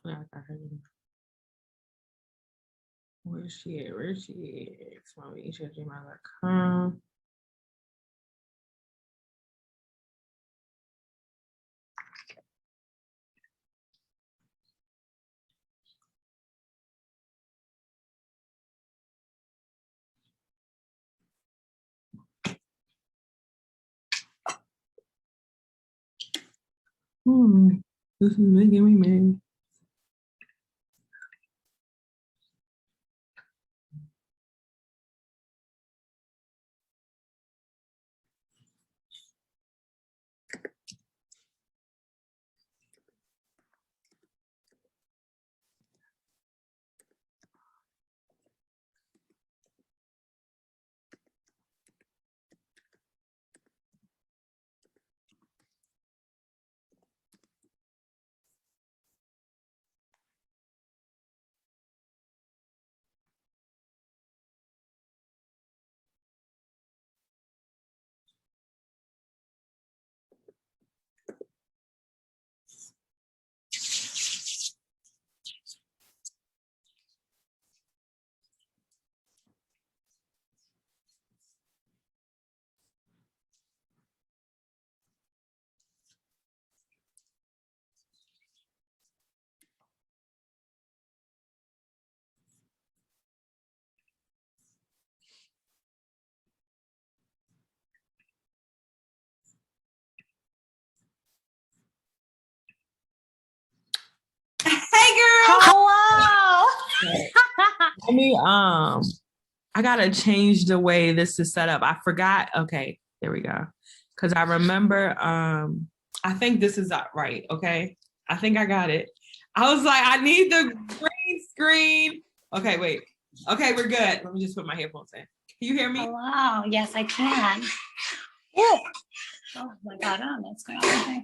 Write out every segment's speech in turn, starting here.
Hopefully I got her. Where's she at? Where's she at? Gmail.com. This is making me mad. Hey girl. Hello. Let me I gotta change the way this is set up. I forgot. Okay, there we go. Cause I remember I think this is right. Okay. I think I got it. I was like, I need the green screen. Okay, wait. Okay, we're good. Let me just put my headphones in. Can you hear me? Hello. Yes, I can. Oh, oh my God. Oh, that's going on.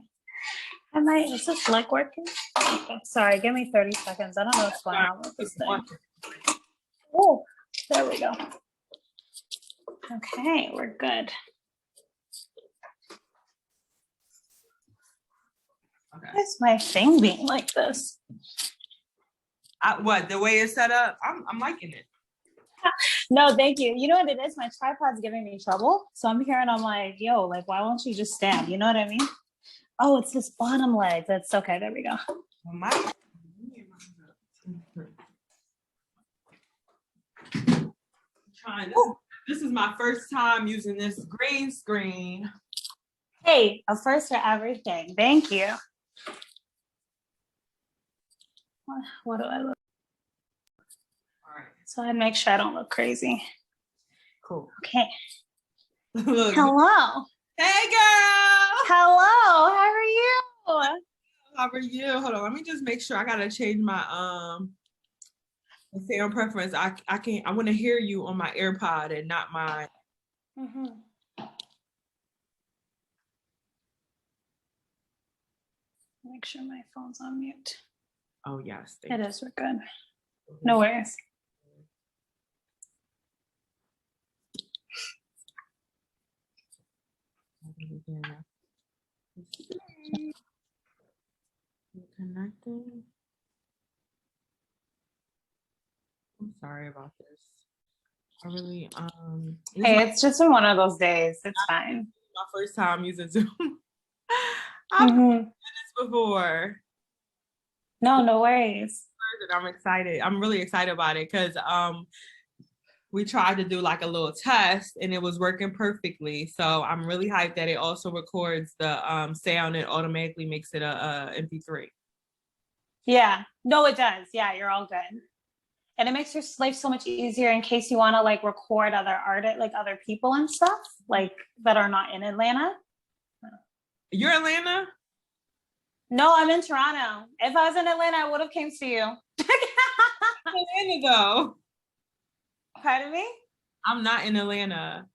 Is this leg working? Okay. Sorry, give me 30 seconds. I don't know what's going on with this thing. Oh, there we go. Okay, we're good. Okay. Why's my thing being like this? What, the way it's set up? I'm liking it. No, thank you. You know what it is? My tripod's giving me trouble. So I'm here and I'm like, yo, like, why won't you just stand? You know what I mean? Oh, it's this bottom leg. That's okay. There we go. This is my first time using this green screen. Hey, a first for everything. Thank you. What do I look? All right. So I make sure I don't look crazy. Cool. Okay. Look. Hello. Hey, girl. Hello. How are you? How are you? Hold on. Let me just make sure. I gotta change my sound preference. I can't. I want to hear you on my AirPod and not my. Mm-hmm. Make sure my phone's on mute. Oh yes. It is. We're good. No worries. Connecting. I'm sorry about this. I really Hey, it's just been one of those days. It's fine. My first time using Zoom. I've done this before. No worries. I'm excited. I'm really excited about it because we tried to do like a little test and it was working perfectly. So I'm really hyped that it also records the sound and automatically makes it a MP3. Yeah. No, it does. Yeah, you're all good. And it makes your life so much easier in case you want to like record other artists, like other people and stuff, like that are not in Atlanta. You're Atlanta? No, I'm in Toronto. If I was in Atlanta, I would have came to you. Atlanta though. Pardon me? I'm not in Atlanta.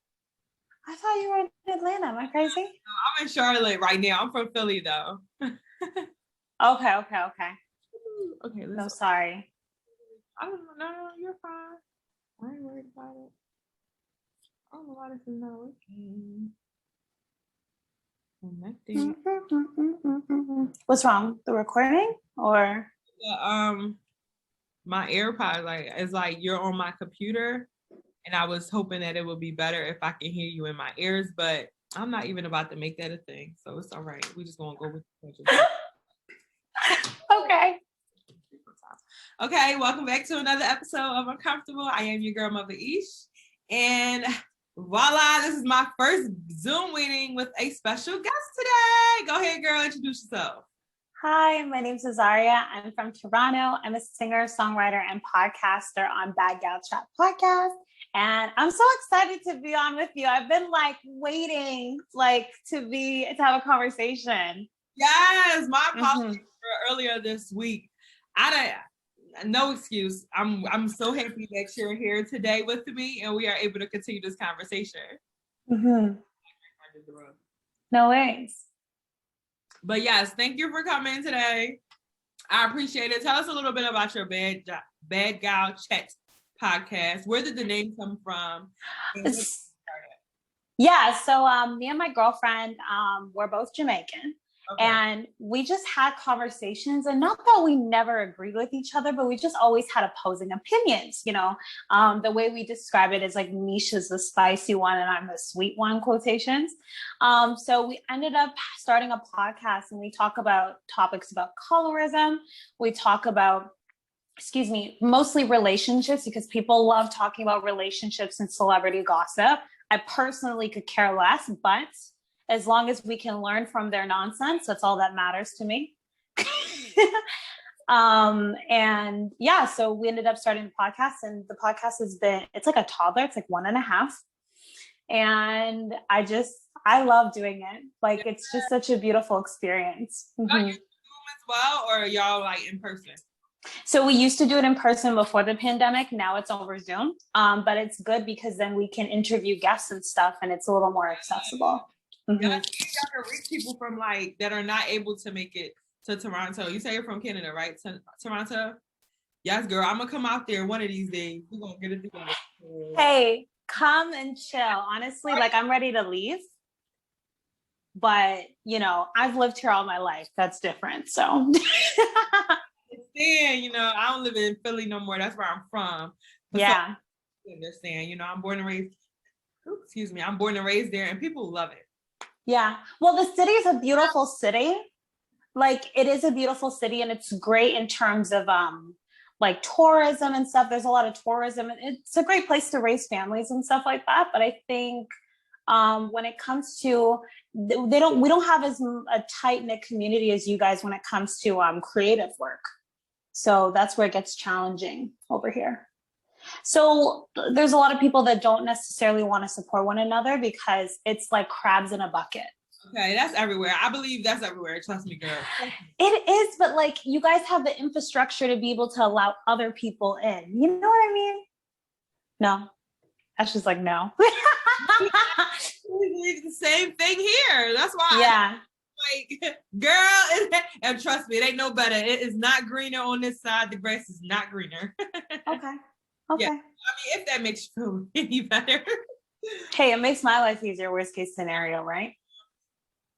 I thought you were in Atlanta. Am I crazy? No, I'm in Charlotte right now. I'm from Philly though. Okay. Okay. No, sorry. I don't know. No, you're fine. I ain't worried about it. I don't know why this is not working. Connecting. What's wrong? The recording or? my AirPods like it's like you're on my computer, and I was hoping that it would be better if I can hear you in my ears, but I'm not even about to make that a thing, so it's all right. We just gonna go with it. Okay. Okay, welcome back to another episode of Uncomfortable. I am your girl, MuvaEsh, and voila, this is my first Zoom meeting with a special guest today. Go ahead, girl, introduce yourself. Hi, my name's Azaria. I'm from Toronto. I'm a singer, songwriter, and podcaster on Bad Gal Chat podcast. And I'm so excited to be on with you. I've been like waiting to have a conversation. Yes, my apologies for earlier this week. No excuse. I'm so happy that you're here today with me and we are able to continue this conversation. No worries. But yes, thank you for coming today. I appreciate it. Tell us a little bit about your Bad Gal Chat podcast. Where did the name come from? Yeah, so me and my girlfriend, we're both Jamaican. Okay. And we just had conversations, and not that we never agreed with each other, but we just always had opposing opinions. You know, the way we describe it is like Misha's the spicy one and I'm the sweet one, quotations. So we ended up starting a podcast, and we talk about topics about colorism. We talk about, mostly relationships, because people love talking about relationships and celebrity gossip. I personally could care less, but as long as we can learn from their nonsense, that's all that matters to me. And yeah, so we ended up starting the podcast, and the podcast it's like a toddler. It's like 1.5. And I love doing it. Like, it's just such a beautiful experience. Are you doing as well, or are y'all like in person? So we used to do it in person before the pandemic. Now it's over Zoom. But it's good because then we can interview guests and stuff, and it's a little more accessible. Y'all can reach people from like that are not able to make it to Toronto. You say you're from Canada, right? Toronto? Yes, girl. I'm gonna come out there one of these days. We're gonna get it together. Hey, come and chill. Honestly, like, I'm ready to leave. But you know, I've lived here all my life. That's different. So understand, you know, I don't live in Philly no more. That's where I'm from. But yeah. So, understand, you know, I'm born and raised there, and people love it. Yeah. Well, the city is a beautiful city. Like, it is a beautiful city, and it's great in terms of like tourism and stuff. There's a lot of tourism, and it's a great place to raise families and stuff like that. But I think when it comes to we don't have as a tight-knit community as you guys when it comes to creative work. So that's where it gets challenging over here. So there's a lot of people that don't necessarily want to support one another because it's like crabs in a bucket. Okay, that's everywhere. I believe that's everywhere. Trust me, girl. It is, but like, you guys have the infrastructure to be able to allow other people in. You know what I mean? No. That's just like, no. We believe the same thing here. That's why. Yeah. Like, girl, and trust me, it ain't no better. It is not greener on this side. The grass is not greener. Okay. Yeah. I mean, if that makes you feel any better. Hey, it makes my life easier, worst case scenario, right?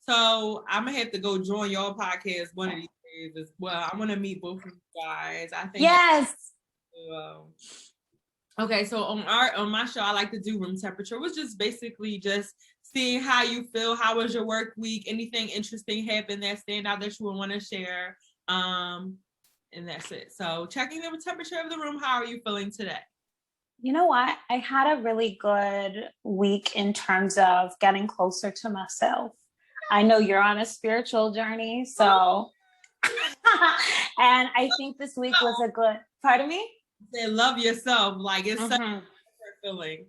So I'm gonna have to go join y'all podcast one of these days as well. I want to meet both of you guys. I think. Yes. Okay, so on my show, I like to do room temperature, which is basically just seeing how you feel. How was your work week? Anything interesting happened that stand out that you would want to share? And that's it. So checking the temperature of the room. How are you feeling today? You know what? I had a really good week in terms of getting closer to myself. I know you're on a spiritual journey, so and I think this week was a good. Pardon me? Say love yourself, like it's such a feeling.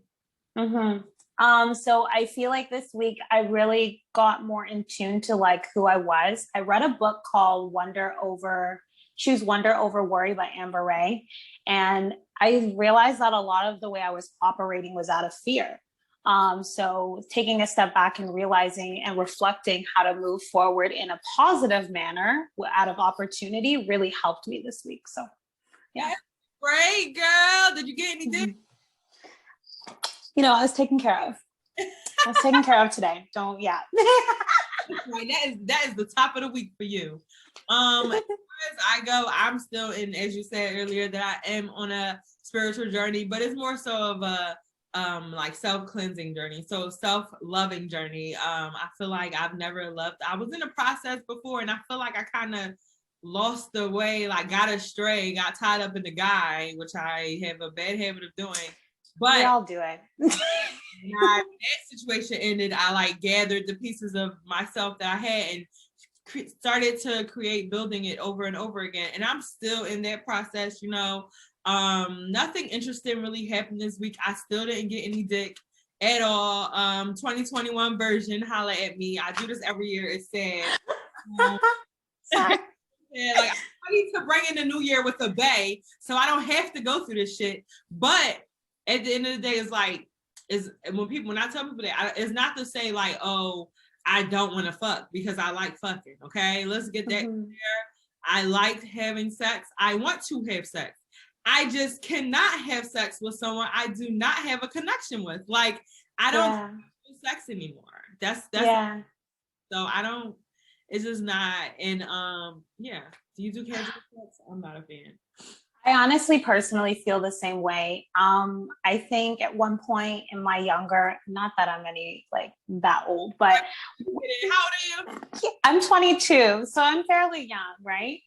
So I feel like this week I really got more in tune to like who I was. I read a book called Choose Wonder Over Worry by Amber Ray. And I realized that a lot of the way I was operating was out of fear. So taking a step back and realizing and reflecting how to move forward in a positive manner out of opportunity really helped me this week. So yeah. Great, girl. Did you get anything? You know, I was taken care of. I was taken care of today. Right, that is the top of the week for you. as I go, I'm still in, as you said earlier, that I am on a spiritual journey, but it's more so of a like self-cleansing journey, so self-loving journey. I feel like I've never loved. I was in a process before, and I feel like I kind of lost the way, like got astray, got tied up in the guy, which I have a bad habit of doing. But we all do it. that situation ended, I like gathered the pieces of myself that I had and started to building it over and over again. And I'm still in that process, you know. Nothing interesting really happened this week. I still didn't get any dick at all. 2021 version, holla at me. I do this every year. It's sad. Yeah, like I need to bring in the new year with a bae, so I don't have to go through this shit. But at the end of the day, it's like, when I tell people that, it's not to say like, oh, I don't want to fuck, because I like fucking. Okay, let's get that clear. I like having sex. I want to have sex. I just cannot have sex with someone I do not have a connection with. Like, I don't do sex anymore. That's yeah. So I don't. It's just not. And yeah. Do you do casual sex? I'm not a fan. I honestly personally feel the same way. I think at one point in my younger, not that I'm any like that old, but how old are you? I'm 22, so I'm fairly young, right?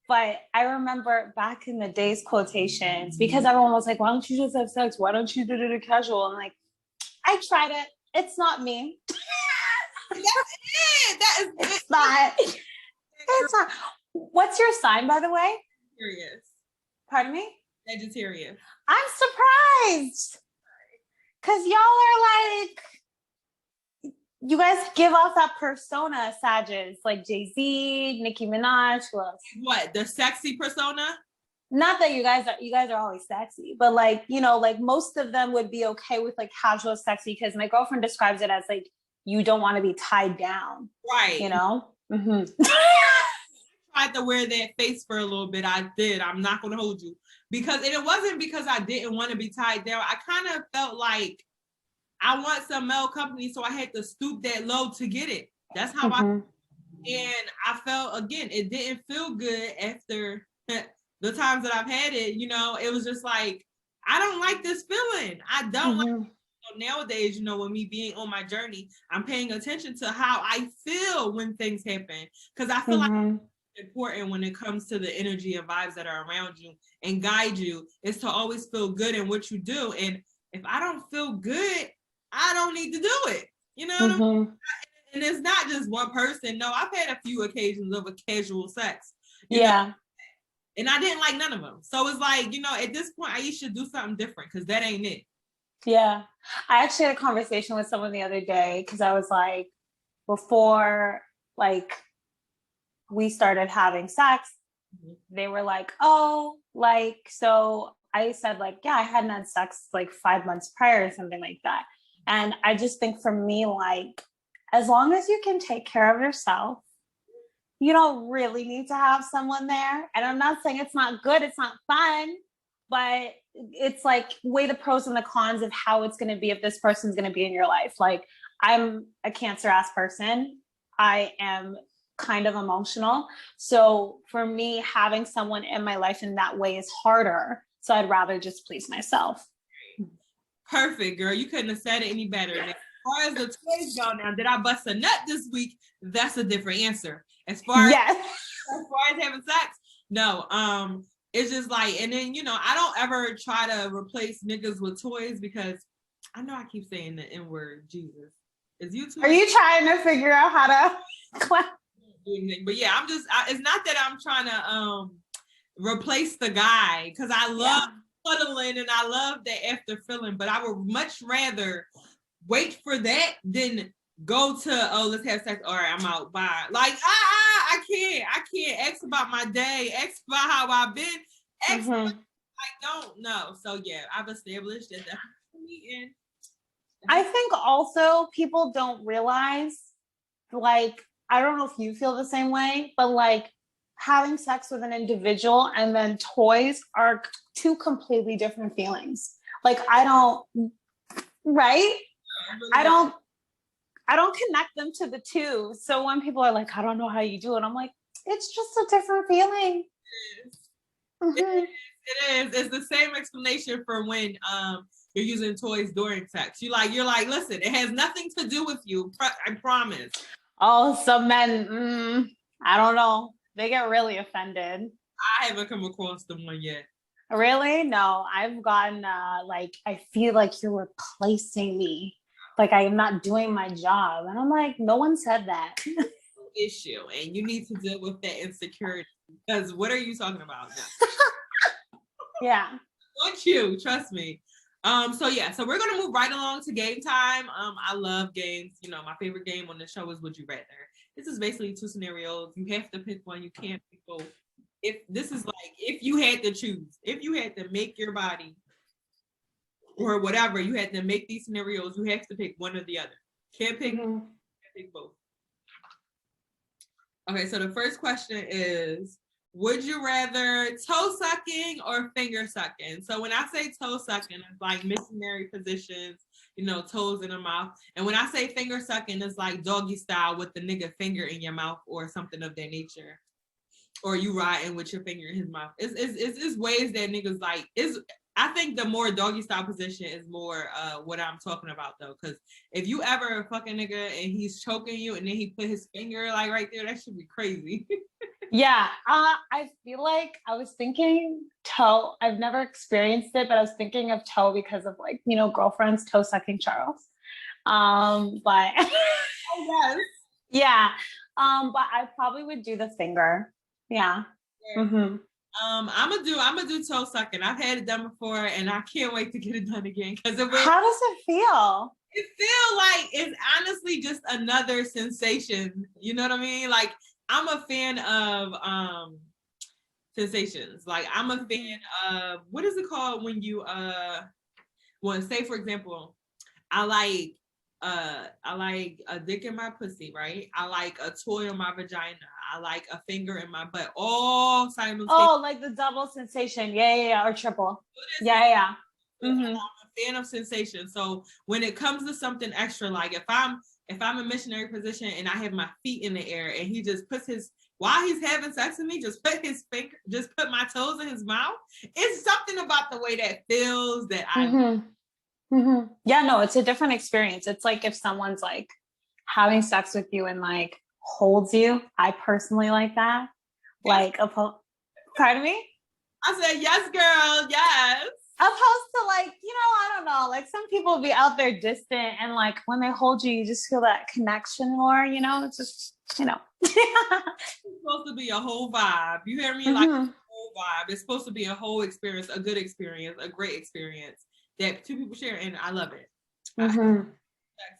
But I remember back in the days, quotations, because everyone was like, why don't you just have sex? Why don't you do it casual? I'm like, I tried it. It's not me. That's it. That is it's not. It's not. What's your sign, by the way? Sagittarius. Pardon me? Sagittarius. I'm surprised. Because y'all are like, you guys give off that persona, Sagittarius, like Jay-Z, Nicki Minaj, who else? What, the sexy persona? Not that you guys are always sexy, but like, you know, like most of them would be okay with like casual sex, because my girlfriend describes it as like, you don't want to be tied down. Right. You know? Mm-hmm. I tried to wear that face for a little bit. I did. I'm not going to hold you. And it wasn't because I didn't want to be tied down. I kind of felt like I want some male company, so I had to stoop that low to get it. That's how and I felt, again, it didn't feel good after the times that I've had it. You know, it was just like, I don't like this feeling. I don't like nowadays, you know, with me being on my journey, I'm paying attention to how I feel when things happen, because I feel like it's important when it comes to the energy and vibes that are around you and guide you, is to always feel good in what you do. And if I don't feel good, I don't need to do it, you know? And it's not just one person. No, I've had a few occasions of a casual sex. You know? And I didn't like none of them. So it's like, you know, at this point, I should do something different, because that ain't it. Yeah. I actually had a conversation with someone the other day, because I was like, before like we started having sex, they were like, oh, like, so I said like, yeah, I hadn't had sex like 5 months prior or something like that. And I just think for me, like, as long as you can take care of yourself, you don't really need to have someone there. And I'm not saying it's not good, it's not fun, but it's like weigh the pros and the cons of how it's going to be if this person's going to be in your life. Like, I'm a Cancer ass person. I am kind of emotional. So for me, having someone in my life in that way is harder. So I'd rather just please myself. Perfect, girl. You couldn't have said it any better. As far as the toys go now, did I bust a nut this week? That's a different answer. As far as having sex, no. It's just like, and then, you know, I don't ever try to replace niggas with toys, because I know I keep saying the N-word, Jesus. Is you too? Are you trying to figure out how to But yeah, it's not that I'm trying to replace the guy, because I love cuddling and I love that after feeling, but I would much rather wait for that than go to, oh, let's have sex, all right, I'm out, bye. Like, I can't ask about my day, ask about how I've been, I don't know. So yeah, I've established that that's me. And I think also people don't realize, like, I don't know if you feel the same way, but like having sex with an individual and then toys are two completely different feelings. Like, I don't connect them to the two. So when people are like, I don't know how you do it, I'm like, it's just a different feeling. It is. It's the same explanation for when you're using toys during sex. You're like, listen, it has nothing to do with you. I promise. Oh, some men, I don't know. They get really offended. I haven't come across the one yet. Really? No, I've gotten like, I feel like you're replacing me. Like I am not doing my job. And I'm like, no one said that. Issue, and you need to deal with that insecurity, because what are you talking about now? Yeah. Want you, trust me. So we're gonna move right along to game time. I love games. You know, my favorite game on the show is Would You Rather. This is basically 2 scenarios. You have to pick one. You can't pick both. If this is like, if you had to choose, if you had to make your body or whatever, you had to make these scenarios, you have to pick one or the other. Can't pick, can't pick both. Okay, so the first question is, would you rather toe sucking or finger sucking? So when I say toe sucking, it's like missionary positions, you know, toes in the mouth. And when I say finger sucking, it's like doggy style with the nigga finger in your mouth or something of that nature. Or you riding with your finger in his mouth. It's ways that niggas like, I think the more doggy style position is more what I'm talking about though. Cause if you ever fuck a nigga and he's choking you and then he put his finger like right there, that should be crazy. Yeah. I feel like I was thinking toe. I've never experienced it, but I was thinking of toe because of like, you know, girlfriends toe sucking Charles. But Oh, yes. yeah. But I probably would do the finger. Yeah. Mm-hmm. I'm gonna do toe sucking. I've had it done before, and I can't wait to get it done again. Because how does it feel? It feel like it's honestly just another sensation. You know what I mean? Like I'm a fan of sensations. Like I'm a fan of, what is it called when you well, say for example, I like a dick in my pussy, right? I like a toy on my vagina. I like a finger in my butt. All simultaneously. Oh, like the double sensation. Yeah. Or triple. Yeah. Mm-hmm. I'm a fan of sensation. So when it comes to something extra, like if I'm in missionary position and I have my feet in the air and he just puts while he's having sex with me, just put my toes in his mouth. It's something about the way that feels that I. Yeah, no, it's a different experience. It's like if someone's like having sex with you and like holds you. I personally like that. Yes. Like, pardon me? I said, yes, girl, yes. Opposed to like, you know, I don't know, like some people be out there distant and like when they hold you, you just feel that connection more, you know, it's just, you know. It's supposed to be a whole vibe. You hear me? Like a whole vibe. It's supposed to be a whole experience, a good experience, a great experience that two people share, and I love it. So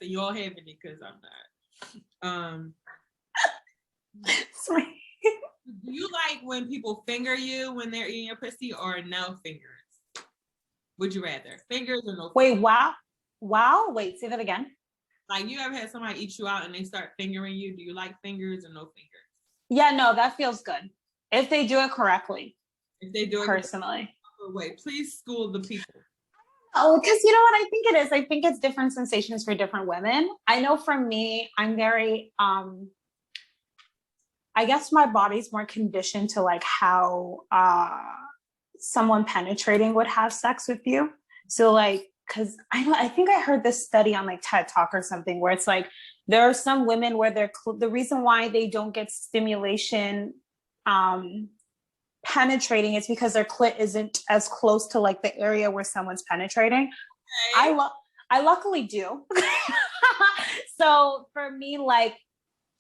you all having it because I'm not. Sweet. Do you like when people finger you when they're eating your pussy or no fingers? Would you rather fingers or no fingers? Wait, say that again. Like you ever had somebody eat you out and they start fingering you? Do you like fingers or no fingers? Yeah, no, that feels good. If they do it correctly. If they do it personally. Wait, please school the people. Oh, because you know what I think it is? I think it's different sensations for different women. I know for me, I'm very I guess my body's more conditioned to like how someone penetrating would have sex with you. So like, because I think I heard this study on like TED Talk or something where it's like there are some women where the reason why they don't get stimulation penetrating is because their clit isn't as close to like the area where someone's penetrating. Okay. I luckily do. So for me, like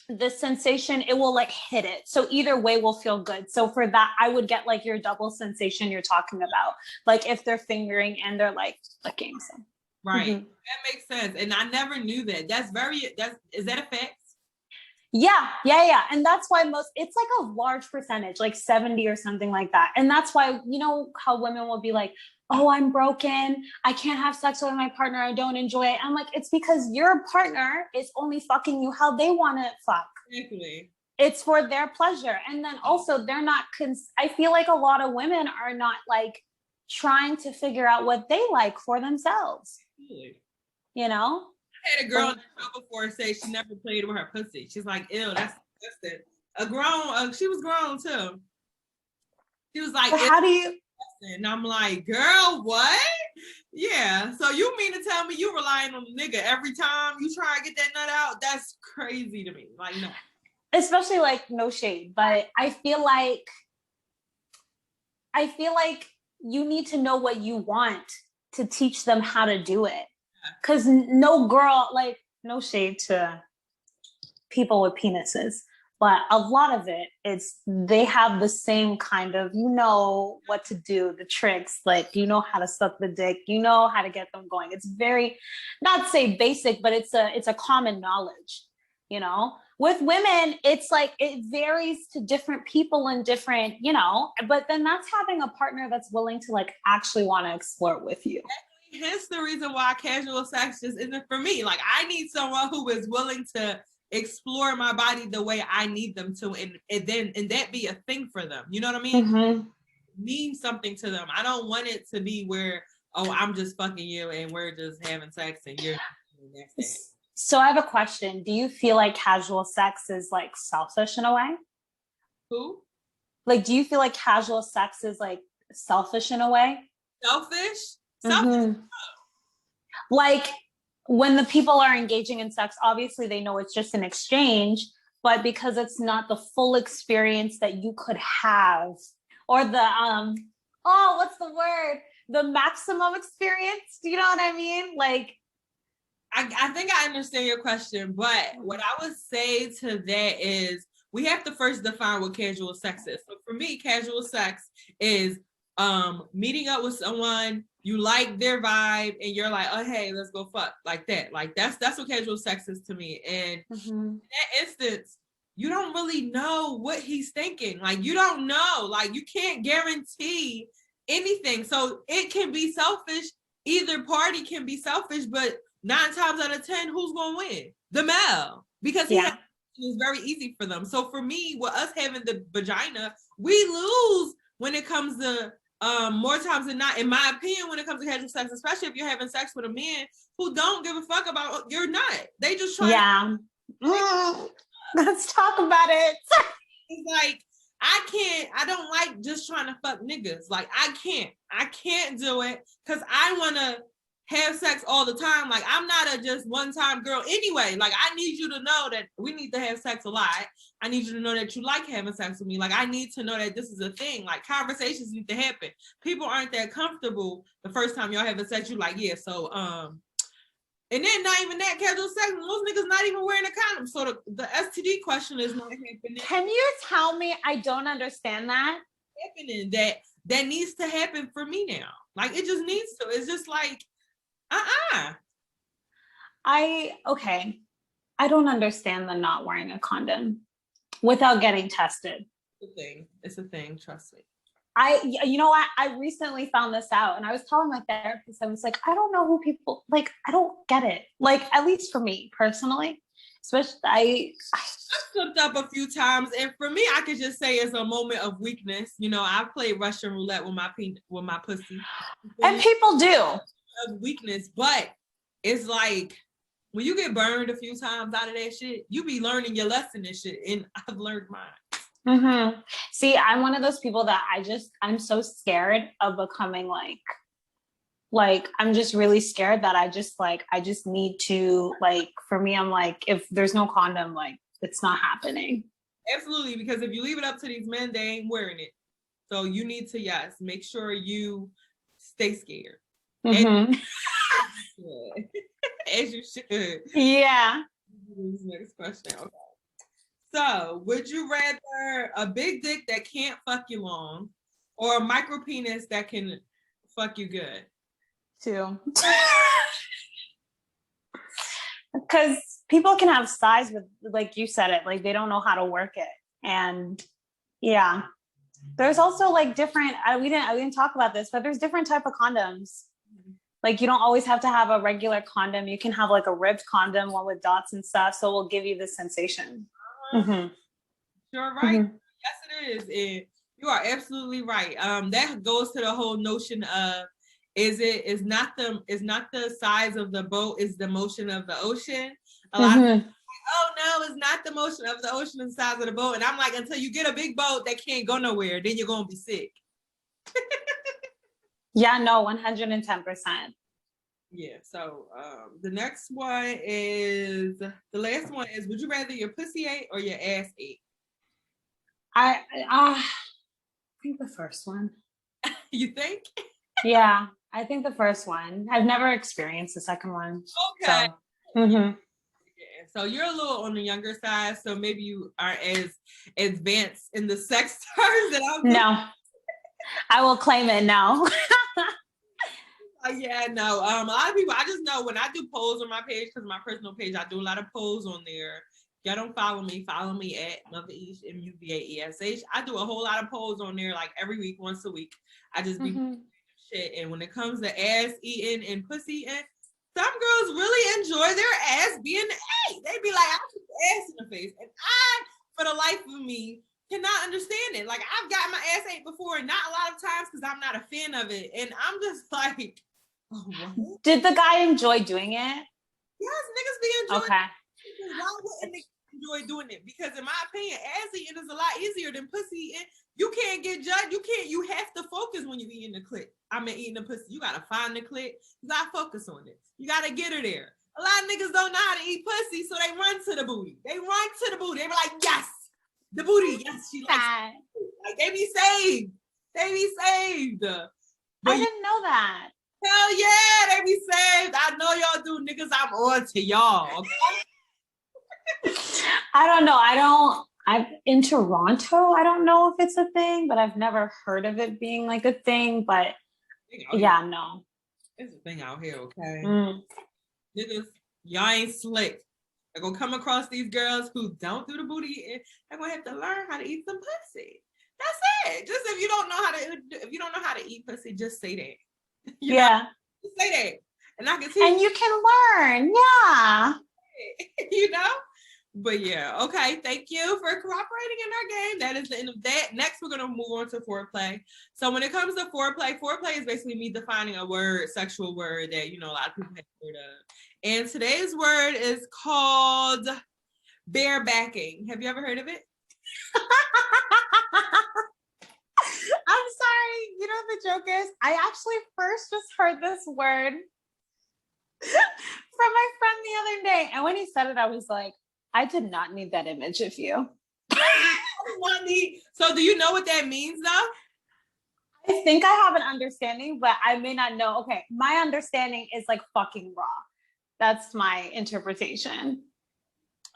the sensation, it will like hit it. So either way will feel good. So for that, I would get like your double sensation you're talking about. Like if they're fingering and they're like licking. So. Right. That makes sense. And I never knew that. Is that a fact? Yeah. And that's why it's like a large percentage, like 70 or something like that. And that's why, you know, how women will be like, oh, I'm broken. I can't have sex with my partner. I don't enjoy it. I'm like, it's because your partner is only fucking you how they want to fuck. Exactly. It's for their pleasure. And then also they're not, I feel like a lot of women are not like trying to figure out what they like for themselves. Really? You know? I had a girl in the show before say she never played with her pussy. She's like, ew, that's disgusting. She was grown too. She was like, how do you? And I'm like, girl, what? Yeah. So you mean to tell me you relying on a nigga every time you try to get that nut out? That's crazy to me. Like, no. Especially like no shade, but I feel like you need to know what you want to teach them how to do it. Because no girl, like, no shade to people with penises, but a lot of they have the same kind of, what to do, the tricks, like, how to suck the dick, how to get them going. It's very, not say basic, but it's a common knowledge, With women, it's like, it varies to different people and different, but then that's having a partner that's willing to like actually want to explore it with you. Hence the reason why casual sex just isn't for me. Like, I need someone who is willing to explore my body the way I need them to, and that be a thing for them. You know what I mean? Mm-hmm. Mean something to them. I don't want it to be where, oh, I'm just fucking you and we're just having sex and you're So I have a question. Do you feel like casual sex is like selfish in a way? Who? Like, do you feel like casual sex is like selfish in a way? Selfish? Mm-hmm. Like, when the people are engaging in sex, obviously they know it's just an exchange, but because it's not the full experience that you could have, or the what's the word? The maximum experience. Do you know what I mean? Like, I think I understand your question, but what I would say to that is we have to first define what casual sex is. So for me, casual sex is meeting up with someone, you like their vibe, and you're like, oh hey, let's go fuck, like that. Like that's what casual sex is to me. And in that instance, you don't really know what he's thinking. Like, you don't know. Like, you can't guarantee anything. So it can be selfish. Either party can be selfish, but 9 times out of 10, who's gonna win? The male, because it's very easy for them. So for me, with us having the vagina, we lose when it comes to more times than not, in my opinion, when it comes to casual sex, especially if you're having sex with a man who don't give a fuck about your nut. They just try let's talk about it. It's like, I don't like just trying to fuck niggas. Like, I can't do it because I want to have sex all the time. Like, I'm not a just one-time girl anyway. Like, I need you to know that we need to have sex a lot. I need you to know that you like having sex with me. Like, I need to know that this is a thing. Like, conversations need to happen. People aren't that comfortable the first time y'all having sex. You like, yeah, so and then not even that, casual sex, most niggas not even wearing a condom. So the STD question is not happening. Can you tell me? I don't understand that. Happening that needs to happen for me now. Like, it just needs to. It's just like, I don't understand the not wearing a condom without getting tested. It's a thing. Trust me. You know what? I recently found this out, and I was telling my therapist, I was like, I don't know who people, like, I don't get it. Like, at least for me personally, especially I slipped up a few times, and for me, I could just say it's a moment of weakness. I've played Russian roulette with my pussy, and people do. Of weakness, but it's like when you get burned a few times out of that shit, you be learning your lesson and shit, and I've learned mine. Mm-hmm. See, I'm one of those people that I'm so scared of becoming like I'm just really scared that I just need to, like, for me, I'm like, if there's no condom, like, it's not happening. Absolutely, because if you leave it up to these men, they ain't wearing it. So you need to, make sure you stay scared. Mm-hmm. As you should. Yeah. Next question. Okay. So, would you rather a big dick that can't fuck you long, or a micro penis that can fuck you good? Too. Because people can have size, but like you said it, like they don't know how to work it. And yeah, there's also like different, we didn't talk about this, but there's different type of condoms. Like, you don't always have to have a regular condom. You can have like a ribbed condom, one with dots and stuff. So it will give you the sensation. Mm-hmm. You're right. Mm-hmm. Yes, it is. And you are absolutely right. That goes to the whole notion of, is not the size of the boat, is the motion of the ocean. A lot of oh no, it's not the motion of the ocean and the size of the boat. And I'm like, until you get a big boat that can't go nowhere, then you're gonna be sick. Yeah, no, 110%. Yeah. So the next one is the last one is: would you rather your pussy ate or your ass ate? I think the first one. You think? Yeah, I think the first one. I've never experienced the second one. Okay. So, mhm. Yeah, so you're a little on the younger side, so maybe you aren't as advanced in the sex terms that I'm. No, I will claim it now. Yeah, no. A lot of people, I just know when I do polls on my page, because my personal page, I do a lot of polls on there. Y'all don't follow me at MuvaEsh, MuvaEsh. I do a whole lot of polls on there, like every week, once a week. I just be shit. And when it comes to ass eating and pussy eating, some girls really enjoy their ass being ate. They be like, I put the ass in the face. And I, for the life of me, cannot understand it. Like, I've got my ass ate before, and not a lot of times because I'm not a fan of it. And I'm just like, oh, what? Did the guy enjoy doing it? Yes, niggas be enjoying Okay. it. Why wouldn't niggas enjoy doing it? Because in my opinion, ass eating is a lot easier than pussy eating. You can't get judged. You have to focus when you eating the clit. Eating the pussy. You gotta find the clit. You gotta focus on it. You gotta get her there. A lot of niggas don't know how to eat pussy, so they run to the booty. They be like, yes, the booty. Yes, she likes it. Like, they be saved. I didn't know that. Hell yeah, they be saved. I know y'all do, niggas. I'm on to y'all. Okay? I don't know. I'm in Toronto. I don't know if it's a thing, but I've never heard of it being like a thing. But yeah, no. It's a thing out here, okay? Niggas, y'all ain't slick. They're gonna come across these girls who don't do the booty eating. They're gonna have to learn how to eat some pussy. That's it. Just if you don't know how to eat pussy, just say that. You know? Just say that. And I can see. And you can learn. Yeah. You know? But yeah, okay. Thank you for cooperating in our game. That is the end of that. Next, we're gonna move on to foreplay. So when it comes to foreplay is basically me defining a word, sexual word that a lot of people have heard of. And today's word is called barebacking. Have you ever heard of it? I'm sorry. You know what the joke is? I actually first just heard this word from my friend the other day. And when he said it, I was like, I did not need that image of you. So do you know what that means though? I think I have an understanding, but I may not know. Okay, my understanding is like fucking raw. That's my interpretation.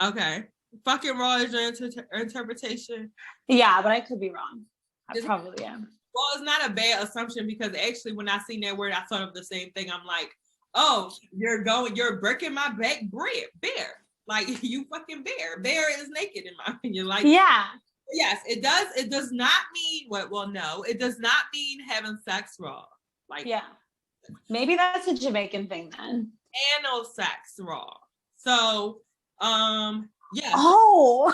Okay. Fucking raw is your interpretation? Yeah, but I could be wrong. I probably am. Well, it's not a bad assumption because actually when I seen that word, I thought of the same thing. I'm like, oh, you're breaking my back bare. Like, you fucking bare. Bare is naked in my opinion. Like, yeah. Yes, it does. It does not mean no, it does not mean having sex raw. Like, yeah. Maybe that's a Jamaican thing then. Anal sex raw. So, yeah. Oh.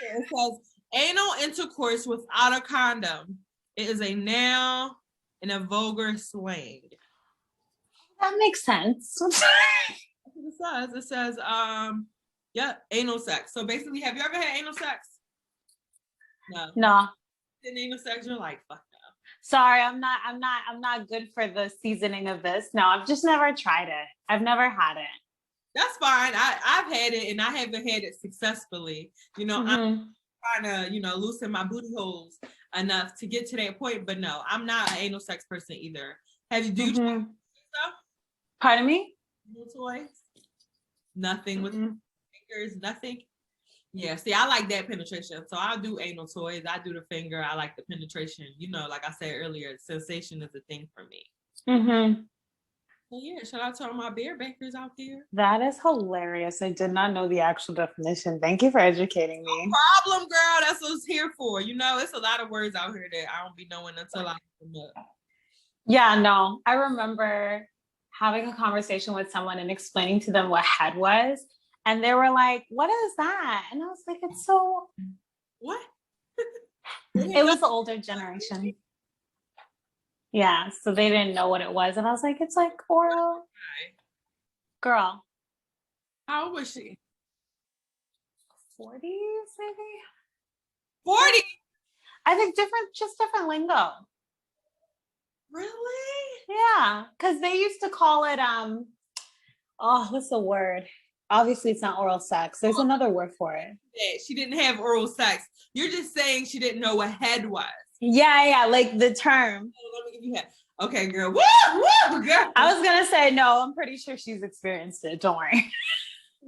It says anal intercourse without a condom. It is a noun in a vulgar slang. That makes sense. It says, anal sex. So basically, have you ever had anal sex? No. In anal sex, you're like, fuck no. Sorry, I'm not good for the seasoning of this. No, I've just never tried it. I've never had it. That's fine. I've had it and I haven't had it successfully. I'm trying to, loosen my booty holes enough to get to that point. But no, I'm not an anal sex person either. Do you try stuff? Pardon me? No toys? Nothing with fingers, nothing? Yeah, see, I like that penetration. So I'll do anal toys. I do the finger. I like the penetration. Like I said earlier, sensation is a thing for me. So yeah, shout out to all my barebakers out there. That is hilarious. I did not know the actual definition. Thank you for educating me. No problem, girl. That's what it's here for. It's a lot of words out here that I don't be knowing until I look them up. Yeah, no. I remember having a conversation with someone and explaining to them what head was. And they were like, what is that? And I was like, it's so... What? It was the older generation. Yeah, so they didn't know what it was. And I was like, it's like oral. Girl. How old was she? 40s, maybe? 40? I think just different lingo. Really? Yeah, because they used to call it, what's the word? Obviously, it's not oral sex. There's another word for it. She didn't have oral sex. You're just saying she didn't know what head was. Yeah, like the term. Let me give you head. Okay, girl. Woo, girl. I was going to say, no, I'm pretty sure she's experienced it. Don't worry.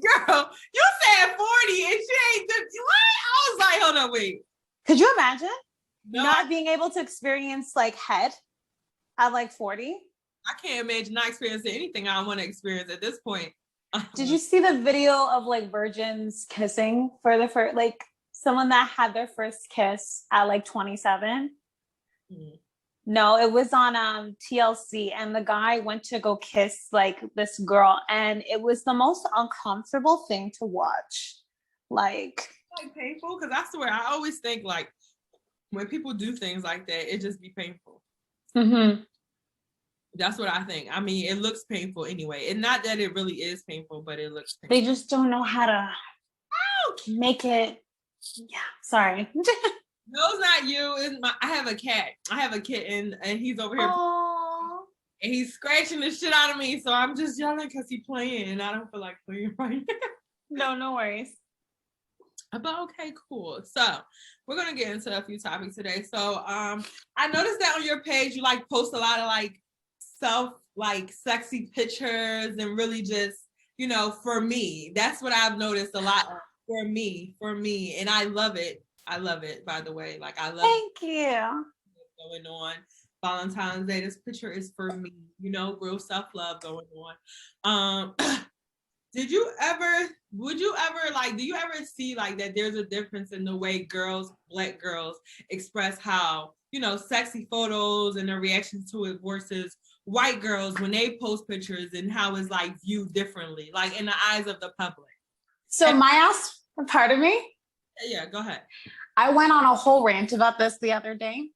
Girl, you said 40 and she ain't what? I was like, hold on, wait. Could you imagine No, not being able to experience like head at like 40? I can't imagine not experiencing anything I don't want to experience at this point. Did you see the video of like virgins kissing for the first, like someone that had their first kiss at like 27? Mm-hmm. No, it was on TLC, and the guy went to go kiss like this girl, and it was the most uncomfortable thing to watch. Like painful, because I swear I always think like when people do things like that, it just be painful. Mm-hmm. That's what I think. I mean, it looks painful anyway, and not that it really is painful, but it looks painful. They just don't know how to make it. Yeah, sorry. No, it's not you. It's I have a cat. I have a kitten, and he's over here. Aww. And he's scratching the shit out of me, so I'm just yelling because he's playing, and I don't feel like playing right now. No worries. But okay, cool. So we're gonna get into a few topics today. So I noticed that on your page you like post a lot of like sexy pictures and really just, you know, for me. That's what I've noticed a lot of. For me, and I love it. I love it, by the way. Like I love Thank you. going on. Valentine's Day. This picture is for me, you know, real self-love going on. Do you ever see like that there's a difference in the way Black girls express how, you know, sexy photos and their reactions to it versus white girls when they post pictures and how it's like viewed differently, like in the eyes of the public? So my ass, pardon me? Yeah, go ahead. I went on a whole rant about this the other day.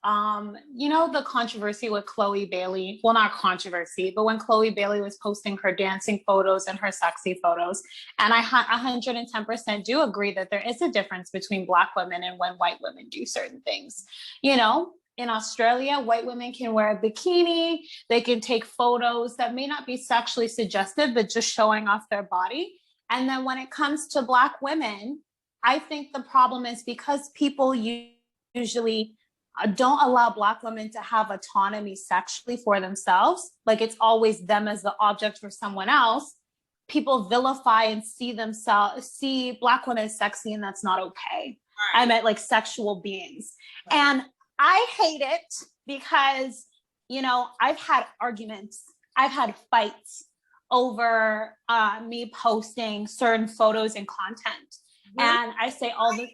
You know, the controversy with Chloe Bailey, well, not controversy, but when Chloe Bailey was posting her dancing photos and her sexy photos. And I 110% do agree that there is a difference between Black women and when white women do certain things. You know, in Australia, white women can wear a bikini. They can take photos that may not be sexually suggestive, but just showing off their body. And then when it comes to Black women, I think the problem is because people usually don't allow Black women to have autonomy sexually for themselves. Like it's always them as the object for someone else. People vilify and see Black women as sexy, and that's not okay. Right. I meant like sexual beings. Right. And I hate it because, you know, I've had arguments, I've had fights over me posting certain photos and content. And I say all the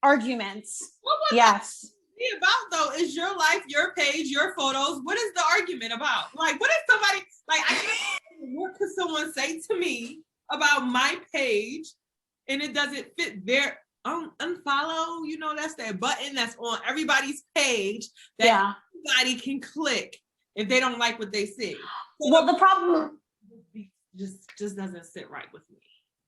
arguments. What was yes. that about though? Is your life, your page, your photos? What is the argument about? Like, what if somebody what could someone say to me about my page and it doesn't fit their unfollow? You know, that's that button that's on everybody's page that everybody can click if they don't like what they see. So well, the problem just doesn't sit right with me.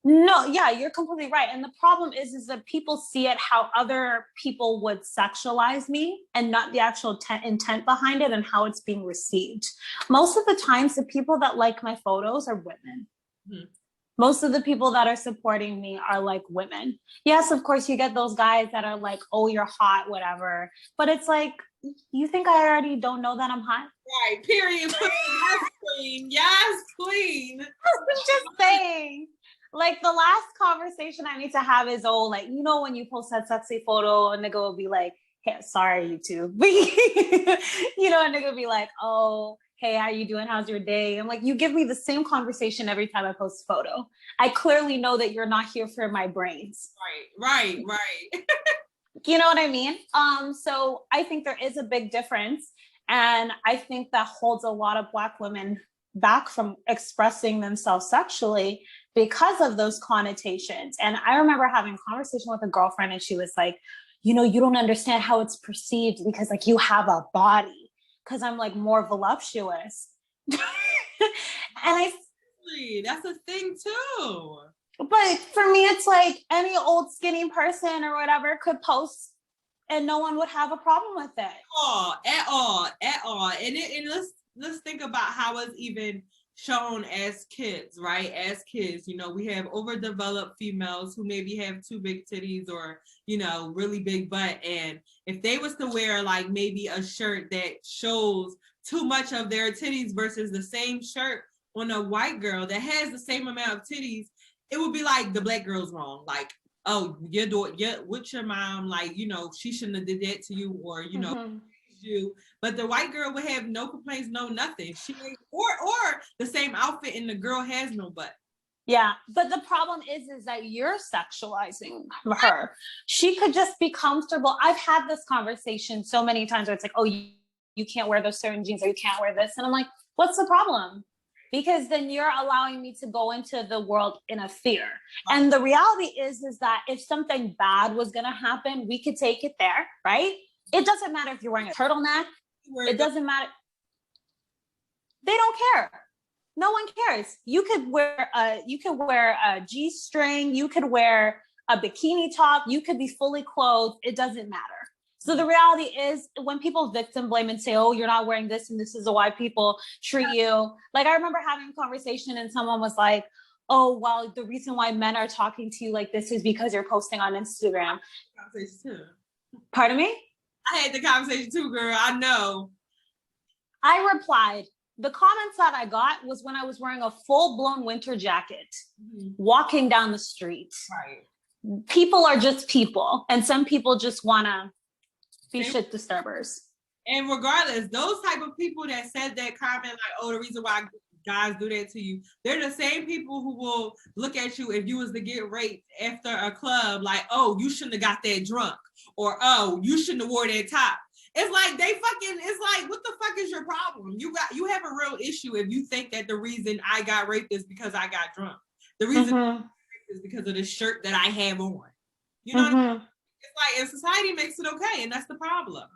No, yeah, you're completely right. And the problem is that people see it how other people would sexualize me and not the actual intent behind it and how it's being received. Most of the times, the people that like my photos are women. Mm-hmm. Most of the people that are supporting me are like women. Yes, of course, you get those guys that are like, oh, you're hot, whatever. But it's like, you think I already don't know that I'm hot? Right, period. Yes, queen. Yes, queen. I'm just saying. Like the last conversation I need to have is, oh, like, you know, when you post that sexy photo, a nigga will be like, hey, sorry, YouTube. You know, a nigga will be like, oh, hey, how you doing? How's your day? I'm like, you give me the same conversation every time I post a photo. I clearly know that you're not here for my brains. Right. You know what I mean? So I think there is a big difference. And I think that holds a lot of Black women back from expressing themselves sexually because of those connotations. And I remember having a conversation with a girlfriend and she was like, you know, you don't understand how it's perceived because like you have a body, because I'm like more voluptuous. And that's a thing too. But for me, it's like any old skinny person or whatever could post and no one would have a problem with it. At all. And let's think about how it's even shown as kids, right? As kids, you know, we have overdeveloped females who maybe have too big titties or, you know, really big butt. And if they was to wear like maybe a shirt that shows too much of their titties versus the same shirt on a white girl that has the same amount of titties, it would be like the black girl's wrong. Like, oh, your daughter, what's your mom, like, you know, she shouldn't have did that to you, or, you know, you. But the white girl would have no complaints, no nothing. She or the same outfit and the girl has no butt. Yeah, but the problem is that you're sexualizing her. She could just be comfortable. I've had this conversation so many times where it's like, oh, you can't wear those certain jeans or you can't wear this. And I'm like, what's the problem? Because then you're allowing me to go into the world in a fear. And the reality is that if something bad was going to happen, we could take it there, right? It doesn't matter if you're wearing a turtleneck. It doesn't matter. They don't care. No one cares. You could wear a G-string. You could wear a bikini top. You could be fully clothed. It doesn't matter. So the reality is when people victim blame and say, oh, you're not wearing this and this is why people treat you. Like I remember having a conversation and someone was like, oh, well, the reason why men are talking to you like this is because you're posting on Instagram. Pardon me? I had the conversation too, girl. I know. I replied, the comments that I got was when I was wearing a full-blown winter jacket, walking down the street. Right. People are just people. And some people just want to be shit disturbers. And regardless, those type of people that said that comment, like, oh, the reason why guys do that to you, they're the same people who will look at you if you was to get raped after a club, like, oh, you shouldn't have got that drunk, or oh, you shouldn't have wore that top. It's like it's like, what the fuck is your problem? You have a real issue if you think that the reason I got raped is because I got drunk. The reason is because of the shirt that I have on. You know what I mean? It's like, and society makes it okay, and that's the problem.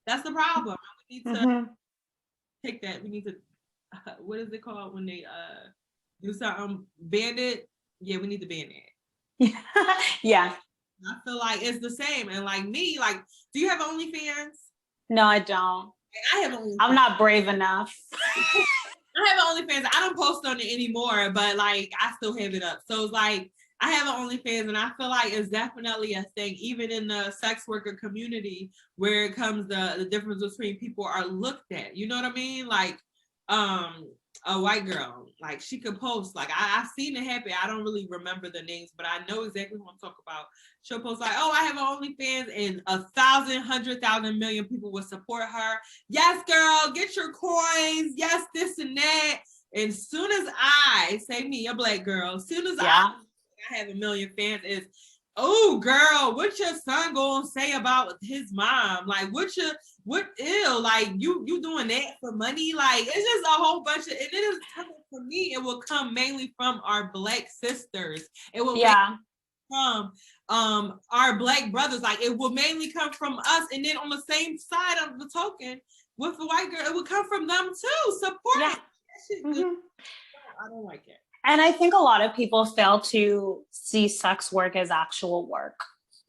That's the problem. We need to take that. We need to, what is it called when they do something? Ban it? Yeah, we need to ban it. Yeah. I feel like it's the same. And like me, like, do you have OnlyFans? No, I don't. I have OnlyFans. I'm not brave enough. I have OnlyFans. I don't post on it anymore, but like I still have it up. So it's like I have an OnlyFans, and I feel like it's definitely a thing, even in the sex worker community, where it comes the difference between people are looked at. You know what I mean? Like a white girl, like she could post, like I've seen it happen. I don't really remember the names, but I know exactly what I'm talking about. She'll post like, oh, I have an OnlyFans, and 1,000, 100,000 million people will support her. Yes, girl, get your coins. Yes, this and that. And as soon as I say me, a black girl, as soon as I have 1 million fans, is, oh girl, what your son gonna say about his mom? Like what ill, like you doing that for money? Like it's just a whole bunch of, and it is for me, it will come mainly from our black sisters. It will from our black brothers. Like it will mainly come from us, and then on the same side of the token with the white girl, it will come from them too. Support it. I don't like it. And I think a lot of people fail to see sex work as actual work.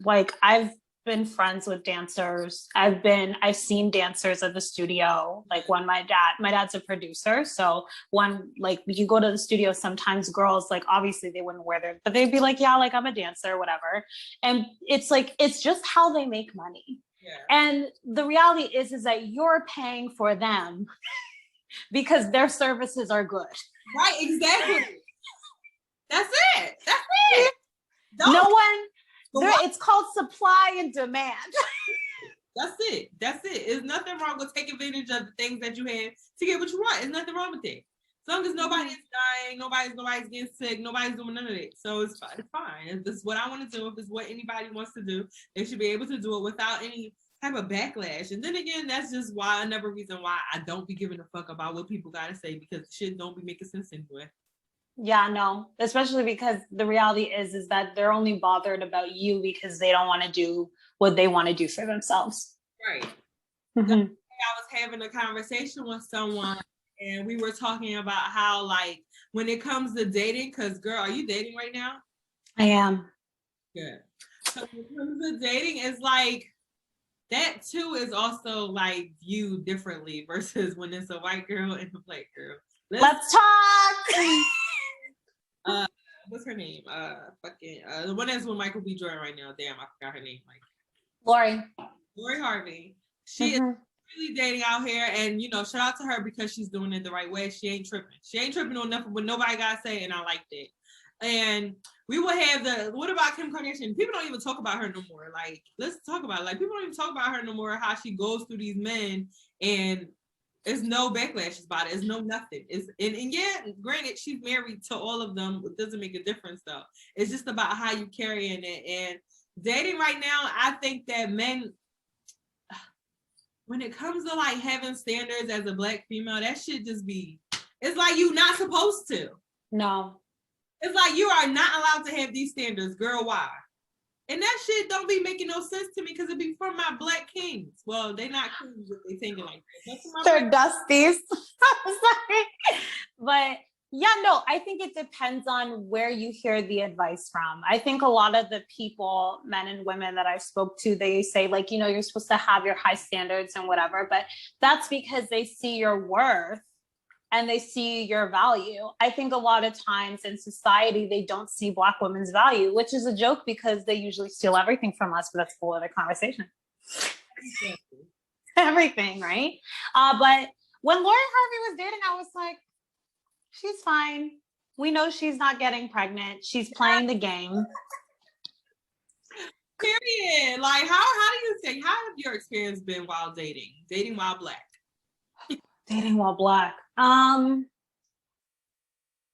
Like I've been friends with dancers. I've seen dancers at the studio. Like when my dad's a producer. So when like you go to the studio, sometimes girls, like obviously they wouldn't wear their, but they'd be like, yeah, like I'm a dancer, whatever. And it's like, it's just how they make money. Yeah. And the reality is that you're paying for them because their services are good. Right, exactly. That's it. It's called supply and demand. That's it. There's nothing wrong with taking advantage of the things that you have to get what you want. There's nothing wrong with it. As long as nobody's dying, nobody's getting sick, nobody's doing none of it. So it's fine. If this is what I want to do, if it's what anybody wants to do, they should be able to do it without any type of backlash. And then again, that's just another reason why I don't be giving a fuck about what people gotta say, because shit don't be making sense anyway. Yeah, no, especially because the reality is that they're only bothered about you because they don't want to do what they want to do for themselves. Right. I was having a conversation with someone, and we were talking about how, like, when it comes to dating, because girl, are you dating right now? I am. Good. So when it comes to dating, it's like that too is also like viewed differently versus when it's a white girl and a black girl. Let's talk. What's her name? The one that's with Michael B. Jordan right now. Damn, I forgot her name. Like Lori Harvey. She is really dating out here, and shout out to her because she's doing it the right way. She ain't tripping. She ain't tripping on nothing what nobody got to say, and I liked it. And we will have what about Kim Kardashian? People don't even talk about her no more. Like, let's talk about it. Like, people don't even talk about her no more, how she goes through these men and there's no backlashes about it. It's no nothing. And yeah, granted, she's married to all of them. It doesn't make a difference though. It's just about how you carrying it. And dating right now, I think that men, when it comes to like having standards as a Black female, that should just be, it's like you not supposed to. No. It's like you are not allowed to have these standards, girl. Why? And that shit don't be making no sense to me because it be from my Black kings. Well, they not kings if they thinking like that. They're dusties. Sorry. But yeah, no, I think it depends on where you hear the advice from. I think a lot of the people, men and women that I spoke to, they say like, you're supposed to have your high standards and whatever, but that's because they see your worth and they see your value. I think a lot of times in society, they don't see Black women's value, which is a joke because they usually steal everything from us, but that's a whole other conversation. Everything, right? But when Lori Harvey was dating, I was like, she's fine. We know she's not getting pregnant. She's playing the game. Period. Like, how do you think, how have your experience been while dating while Black? Dating while Black.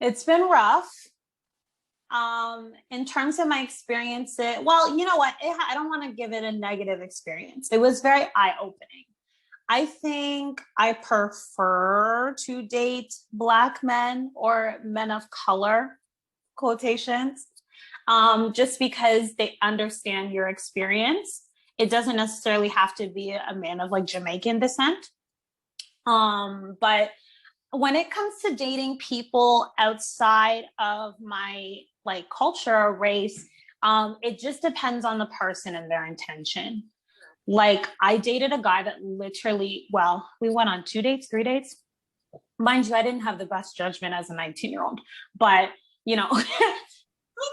It's been rough. In terms of my experience, well, you know what? I don't want to give it a negative experience. It was very eye-opening. I think I prefer to date Black men or men of color, quotations, just because they understand your experience. It doesn't necessarily have to be a man of like Jamaican descent. But when it comes to dating people outside of my like culture or race, it just depends on the person and their intention. Like I dated a guy that literally, well, we went on 2 dates, 3 dates. Mind you, I didn't have the best judgment as a 19-year-old, but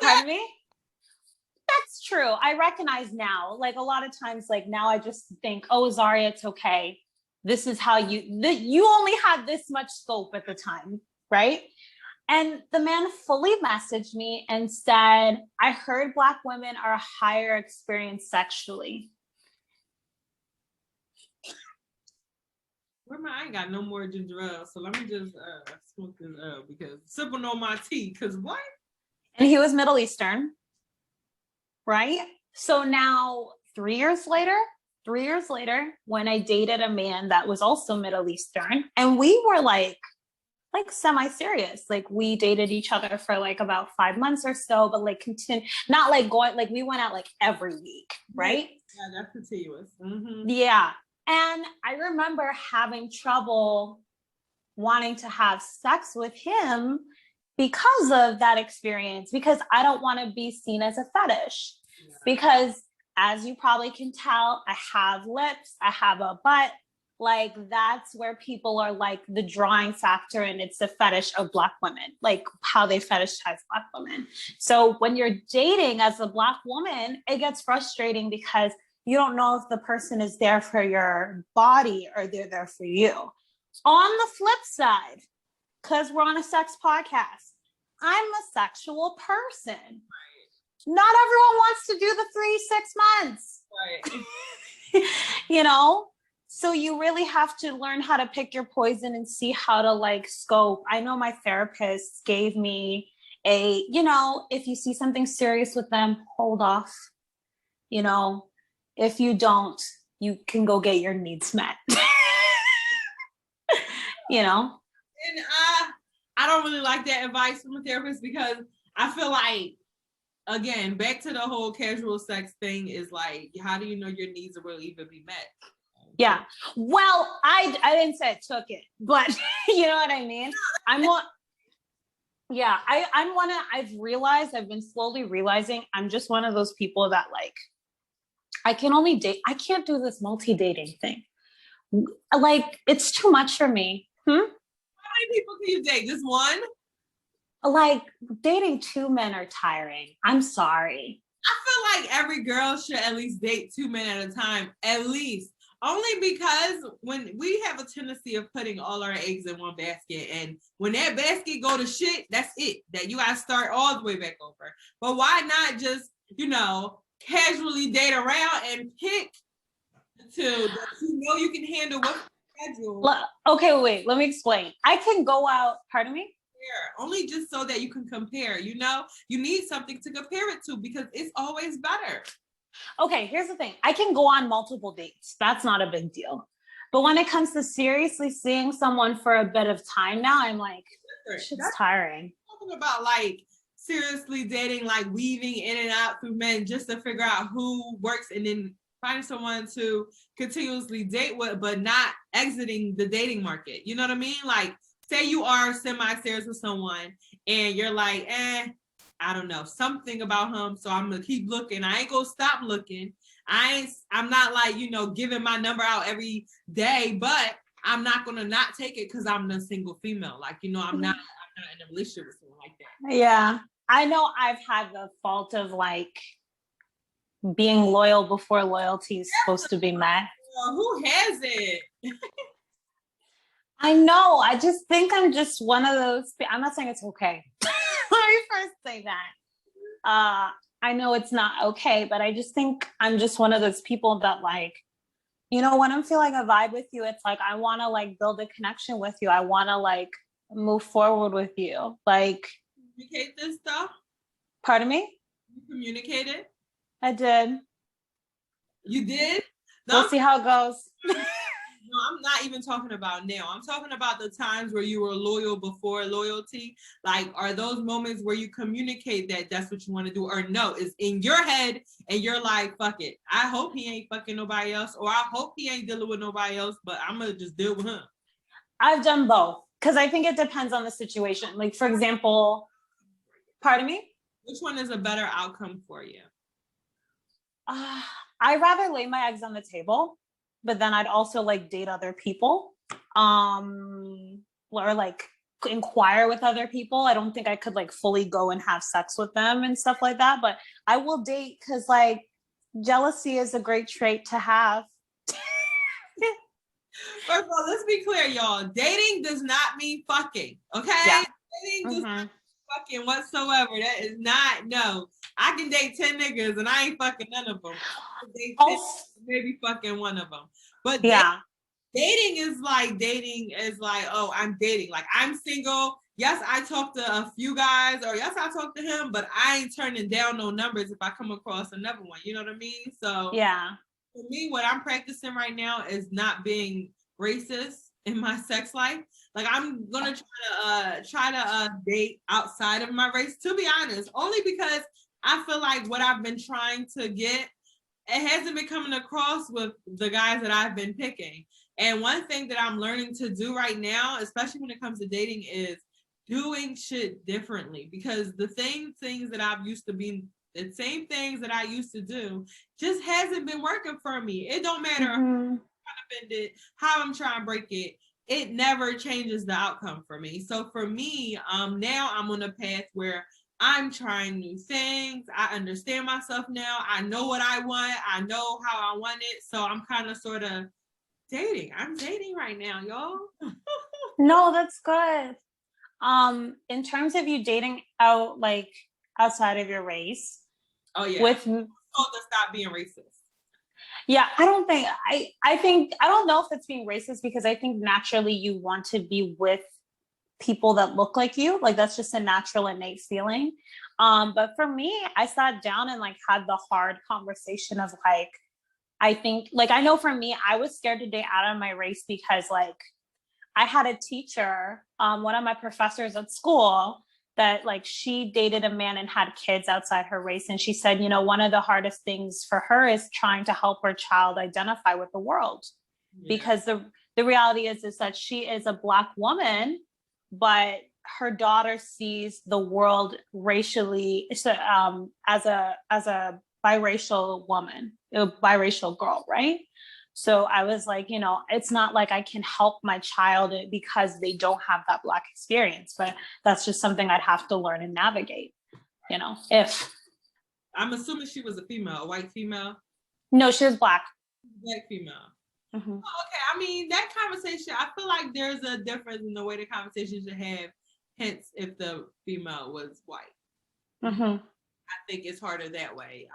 pardon me? That's true. I recognize now, like a lot of times, like now I just think, oh, Zaria, it's okay. This is how you only had this much scope at the time, right? And the man fully messaged me and said, I heard Black women are higher experienced sexually. I ain't got no more ginger ale, so let me just smoke this because sipping on my tea, because what? And he was Middle Eastern, right? So now 3 years later, when I dated a man that was also Middle Eastern, and we were like semi-serious. Like we dated each other for like about 5 months or so, but like not like going, like we went out like every week, right? Yeah, that's continuous. Mm-hmm. Yeah. And I remember having trouble wanting to have sex with him because of that experience, because I don't want to be seen as a fetish. Yeah. Because as you probably can tell, I have lips, I have a butt. Like that's where people are like the drawing factor, and it's the fetish of Black women, like how they fetishize Black women. So when you're dating as a Black woman, it gets frustrating because you don't know if the person is there for your body or they're there for you. On the flip side, because we're on a sex podcast, I'm a sexual person. Right. Not everyone wants to do the 3-6 months. Right. So you really have to learn how to pick your poison and see how to like scope. I know my therapist gave me if you see something serious with them, hold off. If you don't, you can go get your needs met. And I don't really like that advice from a therapist because I feel like, again, back to the whole casual sex thing is like, how do you know your needs will even be met? Yeah. Well, I didn't say I took it, but you know what I mean? Yeah, I've been slowly realizing I'm just one of those people that like, I can only date, I can't do this multi-dating thing. Like, it's too much for me. How many people can you date? Just one? Like, dating two men are tiring. I'm sorry. I feel like every girl should at least date two men at a time, at least. Only because when we have a tendency of putting all our eggs in one basket, and when that basket go to shit, that's it. That you gotta start all the way back over. But why not just, casually date around and pick two that you can handle with schedule. Okay, wait, let me explain. I can go out, pardon me? Only just so that you can compare, you need something to compare it to because it's always better. Okay, here's the thing. I can go on multiple dates. That's not a big deal. But when it comes to seriously seeing someone for a bit of time now, I'm like, shit's tiring. I'm talking about like seriously dating, like weaving in and out through men just to figure out who works and then find someone to continuously date with, but not exiting the dating market. You know what I mean? Like, say you are semi-serious with someone and you're like, I don't know, something about him, so I'm gonna keep looking. I ain't gonna stop looking. I'm not like, giving my number out every day, but I'm not gonna not take it because I'm a single female. Like, I'm not in a relationship with someone like that. Yeah. I know I've had the fault of like being loyal before loyalty is supposed to be met. Who has it? I know. I just think I'm just one of those. I'm not saying it's okay. Let me first say that. I know it's not okay, but I just think I'm just one of those people that like, when I'm feeling a vibe with you, it's like, I want to like build a connection with you. I want to like move forward with you. Like, communicate this stuff? Pardon me? You communicated? I did. You did? No, we'll see how it goes. No, I'm not even talking about now. I'm talking about the times where you were loyal before loyalty. Like, are those moments where you communicate that that's what you want to do, or no, it's in your head and you're like, fuck it. I hope he ain't fucking nobody else, or I hope he ain't dealing with nobody else, but I'm going to just deal with him. I've done both because I think it depends on the situation. Like, for example, pardon me? Which one is a better outcome for you? I'd rather lay my eggs on the table, but then I'd also like date other people, or like inquire with other people. I don't think I could like fully go and have sex with them and stuff like that, but I will date because like jealousy is a great trait to have. First of all, let's be clear, y'all. Dating does not mean fucking, okay? Yeah. Dating does not mean fucking whatsoever. That is not, no. I can date 10 niggas and I ain't fucking none of them. I can date 10, maybe fucking one of them. But yeah, dating is like, oh, I'm dating. Like, I'm single. Yes, I talk to a few guys, or yes, I talk to him, but I ain't turning down no numbers if I come across another one. You know what I mean? So yeah. For me, what I'm practicing right now is not being racist in my sex life. Like, I'm gonna try to date outside of my race, to be honest, only because I feel like what I've been trying to get, it hasn't been coming across with the guys that I've been picking. And one thing that I'm learning to do right now, especially when it comes to dating, is doing shit differently, because the things that I've used to be, the same things that I used to do, just hasn't been working for me. It don't matter how I'm trying to bend it, how I'm trying to break it. It never changes the outcome for me. So for me, now I'm on a path where I'm trying new things. I understand myself now. I know what I want. I know how I want it. So I'm kind of sort of dating. I'm dating right now, y'all. No, that's good. In terms of you dating out, like outside of your race. Oh yeah. With told to stop being racist. Yeah, I don't know if it's being racist, because I think naturally you want to be with people that look like you. Like, that's just a natural innate feeling. But for me, I sat down and like had the hard conversation of like, I think, like, I know for me, I was scared to date out of my race because like I had a teacher, one of my professors at school, that like she dated a man and had kids outside her race. And she said, one of the hardest things for her is trying to help her child identify with the world. Yeah. Because the reality is that she is a Black woman, but her daughter sees the world racially, so, as a biracial woman, a biracial girl, right? So I was like, you know, it's not like I can help my child because they don't have that Black experience, but that's just something I'd have to learn and navigate, you know, if. I'm assuming she was a female, a white female. No, she was Black. Black female. Mm-hmm. Oh, okay, I mean, that conversation, I feel like there's a difference in the way the conversation should have, hence if the female was white. Mm-hmm. I think it's harder that way,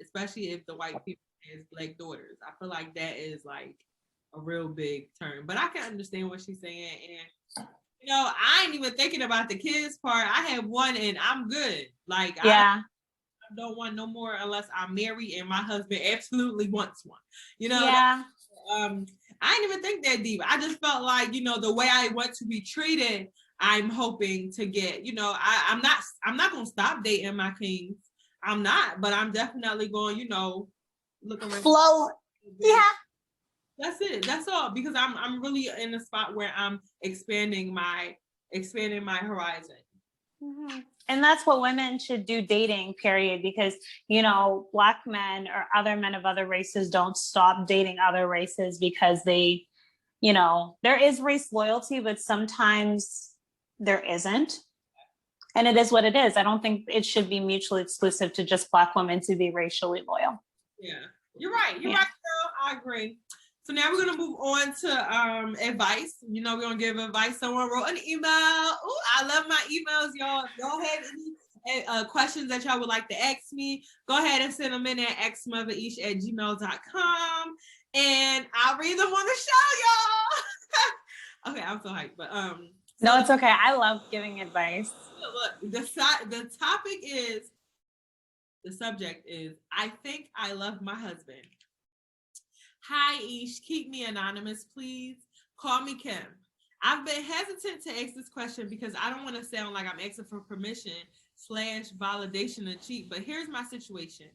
especially if the white people has Black daughters. I feel like that is like a real big term, but I can understand what she's saying. And you know, I ain't even thinking about the kids part. I have one and I'm good. Like, yeah, I don't want no more unless I'm married and my husband absolutely wants one. You know, yeah. I didn't even think that deep. I just felt like, you know, the way I want to be treated, I'm hoping to get, you know, I'm not gonna stop dating my kings. I'm not, but I'm definitely going, you know, looking flow. Yeah. That's it. That's all. Because I'm really in a spot where I'm expanding my horizon. Mm-hmm. And that's what women should do dating, period, because, you know, Black men or other men of other races don't stop dating other races because they, you know, there is race loyalty, but sometimes there isn't. And it is what it is. I don't think it should be mutually exclusive to just Black women to be racially loyal. Yeah, you're right. You're right, girl. I agree. So now we're gonna move on to advice. You know, we're gonna give advice. Someone wrote an email. Oh, I love my emails, y'all. Go ahead and questions that y'all would like to ask me. Go ahead and send them in at xmotheresh@gmail.com, and I'll read them on the show, y'all. Okay, I'm so hyped, but no, it's okay. I love giving advice. Look, the subject is, I think I love my husband. Hi, Ish. Keep me anonymous, please. Call me Kim. I've been hesitant to ask this question because I don't want to sound like I'm asking for permission / validation to cheat, but here's my situation.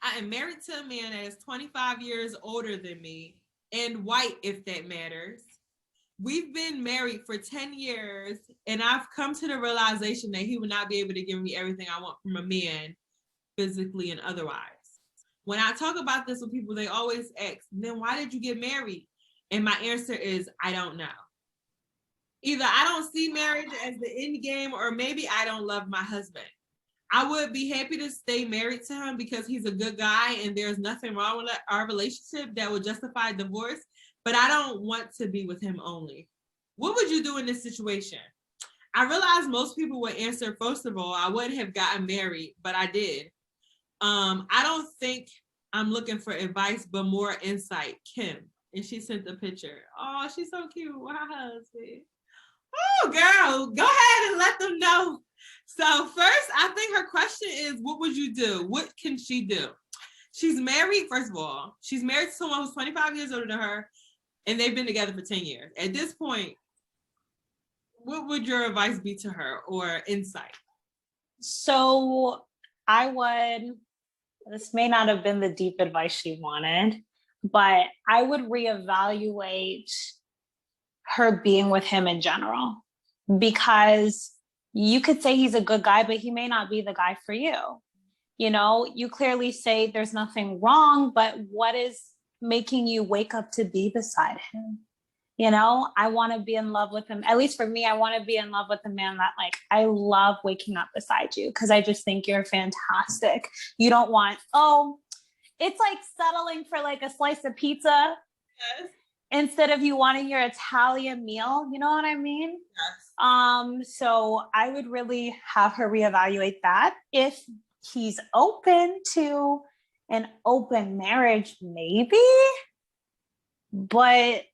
I am married to a man that is 25 years older than me and white, if that matters. We've been married for 10 years, and I've come to the realization that he would not be able to give me everything I want from a man, physically and otherwise. When I talk about this with people, they always ask, then why did you get married? And my answer is, I don't know. Either I don't see marriage as the end game, or maybe I don't love my husband. I would be happy to stay married to him because he's a good guy and there's nothing wrong with our relationship that would justify divorce, but I don't want to be with him only. What would you do in this situation? I realize most people would answer, first of all, I wouldn't have gotten married, but I did. I don't think I'm looking for advice, but more insight. Kim. And she sent the picture. Oh, she's so cute with her husband. Oh, girl, go ahead and let them know. So first, I think her question is, what would you do? What can she do? She's married, first of all. She's married to someone who's 25 years older than her, and they've been together for 10 years. At this point, what would your advice be to her or insight? So this may not have been the deep advice she wanted, but I would reevaluate her being with him in general, because you could say he's a good guy, but he may not be the guy for you. You know, you clearly say there's nothing wrong, but what is making you wake up to be beside him? You know, I want to be in love with him. At least for me, I want to be in love with a man that, like, I love waking up beside you because I just think you're fantastic. You don't want, it's like settling for like a slice of pizza. Yes. Instead of you wanting your Italian meal, you know what I mean? Yes. So I would really have her reevaluate that. If he's open to an open marriage, maybe, but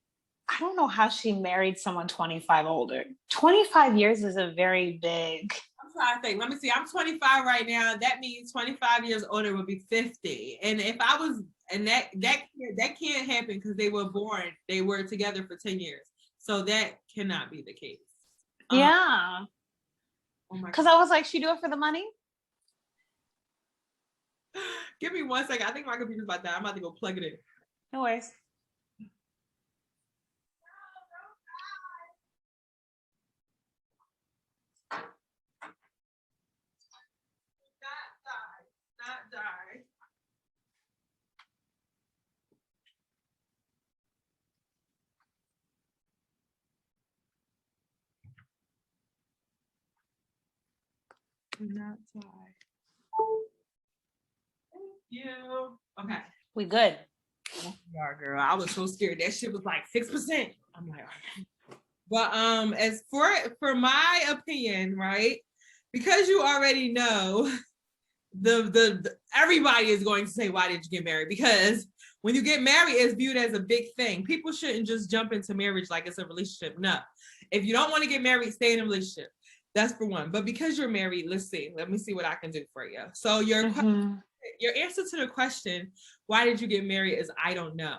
I don't know how she married someone 25 older. 25 years is a very big. I'm trying to think. Let me see. I'm 25 right now. That means 25 years older would be 50. And if I was, and that can't happen because they were together for 10 years. So that cannot be the case. Yeah. Because I was like, she do it for the money? Give me 1 second. I think my computer's about that. I'm about to go plug it in. No worries. Do not tie. Thank you. Okay. We good. Yeah, girl. I was so scared. That shit was like 6%. I'm like, but as for my opinion, right? Because you already know the everybody is going to say, why did you get married? Because when you get married, it's viewed as a big thing. People shouldn't just jump into marriage like it's a relationship. No. If you don't want to get married, stay in a relationship. That's for one. But because you're married, let's see. Let me see what I can do for you. So your answer to the question, why did you get married, is I don't know.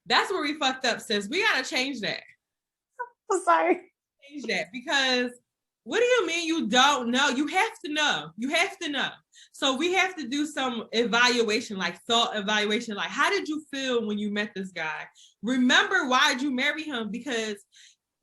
That's where we fucked up, sis. We gotta change that. I'm sorry. Change that, because what do you mean you don't know? You have to know. You have to know. So we have to do some evaluation, like thought evaluation. Like, how did you feel when you met this guy? Remember, why did you marry him? Because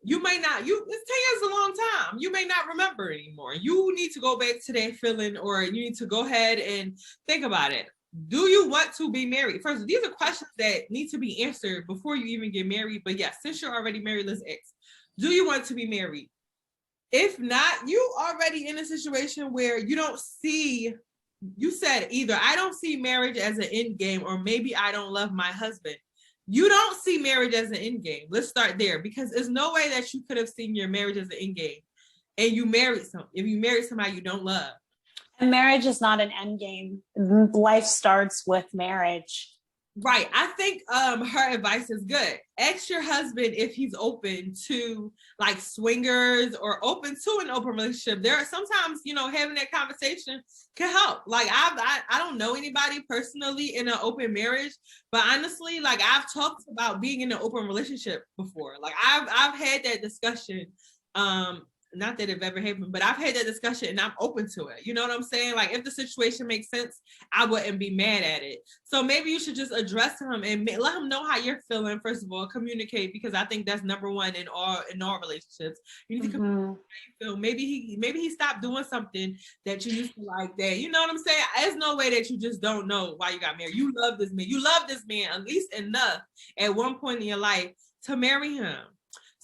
you may not, it's 10 years is a long time. You may not remember anymore. You need to go back to that feeling, or you need to go ahead and think about it. Do you want to be married? First, these are questions that need to be answered before you even get married. But yes, since you're already married, let's ask. Do you want to be married? If not, you already in a situation where you don't see, you said either I don't see marriage as an end game, or maybe I don't love my husband. You don't see marriage as an end game. Let's start there, because there's no way that you could have seen your marriage as an end game. And you married if you married somebody you don't love. And marriage is not an end game. Life starts with marriage. Right. I think her advice is good. Ask your husband if he's open to like swingers, or open to an open relationship. There are sometimes, having that conversation can help. Like I don't know anybody personally in an open marriage, but honestly, like I've talked about being in an open relationship before. Like I've had that discussion. Not that it ever happened, but I've had that discussion and I'm open to it. You know what I'm saying? Like if the situation makes sense, I wouldn't be mad at it. So maybe you should just address him and let him know how you're feeling. First of all, communicate, because I think that's number one in all relationships. You need to communicate how you feel. Maybe he stopped doing something that you used to like that. You know what I'm saying? There's no way that you just don't know why you got married. You love this man. You love this man at least enough at one point in your life to marry him.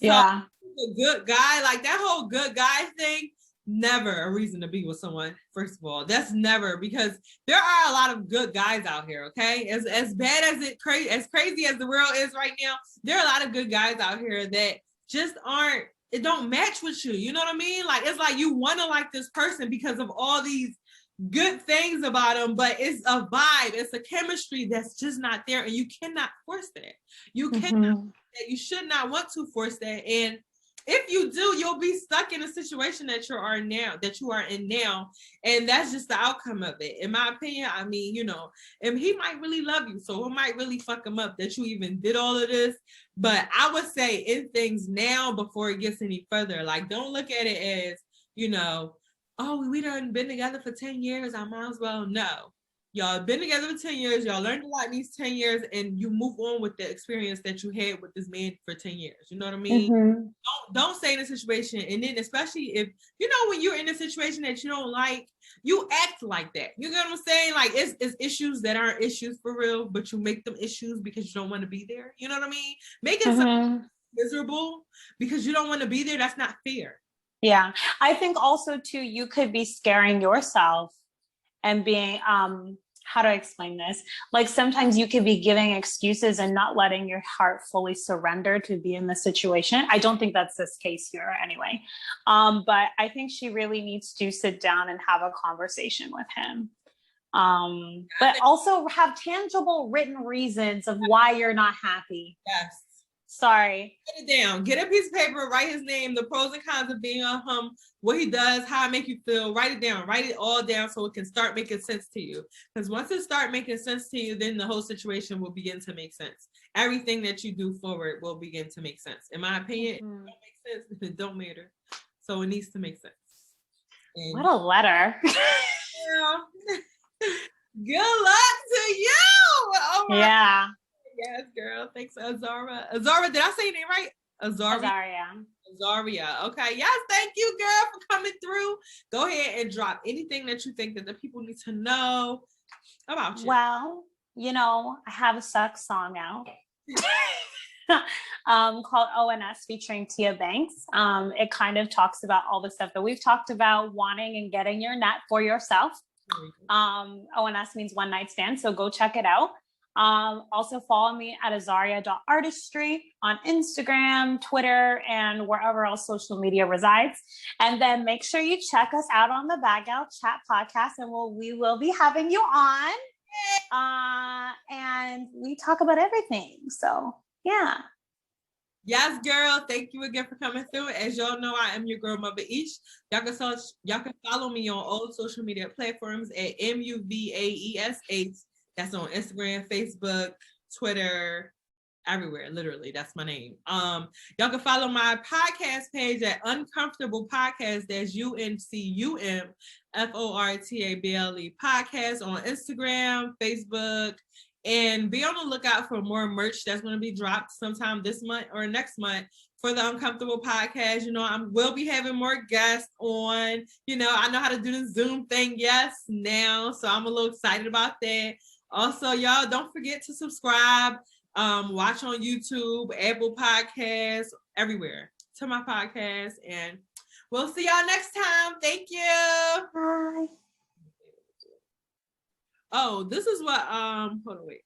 So, yeah. A good guy, like that whole good guy thing, never a reason to be with someone. First of all, that's never, because there are a lot of good guys out here. Okay, as bad as as crazy as the world is right now, there are a lot of good guys out here that just aren't. It don't match with you. You know what I mean? Like it's like you want to like this person because of all these good things about them, but it's a vibe, it's a chemistry that's just not there, and you cannot force that. You cannot. You should not want to force that, and if you do, you'll be stuck in a situation that you are in now, and that's just the outcome of it. In my opinion, I mean, and he might really love you, so it might really fuck him up that you even did all of this. But I would say end things now before it gets any further. Like, don't look at it as, oh, we done been together for 10 years. I might as well know. Y'all been together for 10 years. Y'all learned a lot in these 10 years, and you move on with the experience that you had with this man for 10 years. You know what I mean? Don't stay in a situation. And then especially if, when you're in a situation that you don't like, you act like that. You know what I'm saying? Like it's issues that aren't issues for real, but you make them issues because you don't want to be there. You know what I mean? Making something miserable because you don't want to be there, that's not fair. Yeah. I think also too, you could be scaring yourself and being, how do I explain this? Like sometimes you could be giving excuses and not letting your heart fully surrender to be in the situation. I don't think that's this case here anyway. But I think she really needs to sit down and have a conversation with him. But also have tangible written reasons of why you're not happy. Yes. Sorry. Get it down. Get a piece of paper, write his name, the pros and cons of being on him, what he does, how it make you feel. Write it down. Write it all down so it can start making sense to you. Because once it start making sense to you, then the whole situation will begin to make sense. Everything that you do forward will begin to make sense. In my opinion, it don't make sense if it don't matter. So it needs to make sense. And what a letter. Yeah. Good luck to you. Oh my yeah. God. Yes, girl. Thanks, Azara. Azara, did I say your name right? Azaria. Okay. Yes, thank you, girl, for coming through. Go ahead and drop anything that you think that the people need to know about you. Well, I have a sex song out. called ONS featuring Tia Banks. It kind of talks about all the stuff that we've talked about, wanting and getting your net for yourself. ONS means one night stand, so go check it out. Also follow me at azaria.artistry on Instagram, Twitter, and wherever else social media resides. And then make sure you check us out on the Bag Out Chat podcast, and we will be having you on. And we talk about everything. So yeah. Yes, girl. Thank you again for coming through. As y'all know, I am your girl, MuvaEsh. Y'all can follow me on all social media platforms at MuvaEsh. That's on Instagram, Facebook, Twitter, everywhere. Literally, that's my name. Y'all can follow my podcast page at Uncomfortable Podcast. That's UNCUMFORTABLE podcast on Instagram, Facebook. And be on the lookout for more merch that's going to be dropped sometime this month or next month for the Uncomfortable Podcast. You know, I will be having more guests on. You know, I know how to do the Zoom thing, now. So I'm a little excited about that. Also, y'all, don't forget to subscribe, watch on YouTube, Apple Podcasts, everywhere to my podcast. And we'll see y'all next time. Thank you. Bye. Oh, this is what, hold on, wait.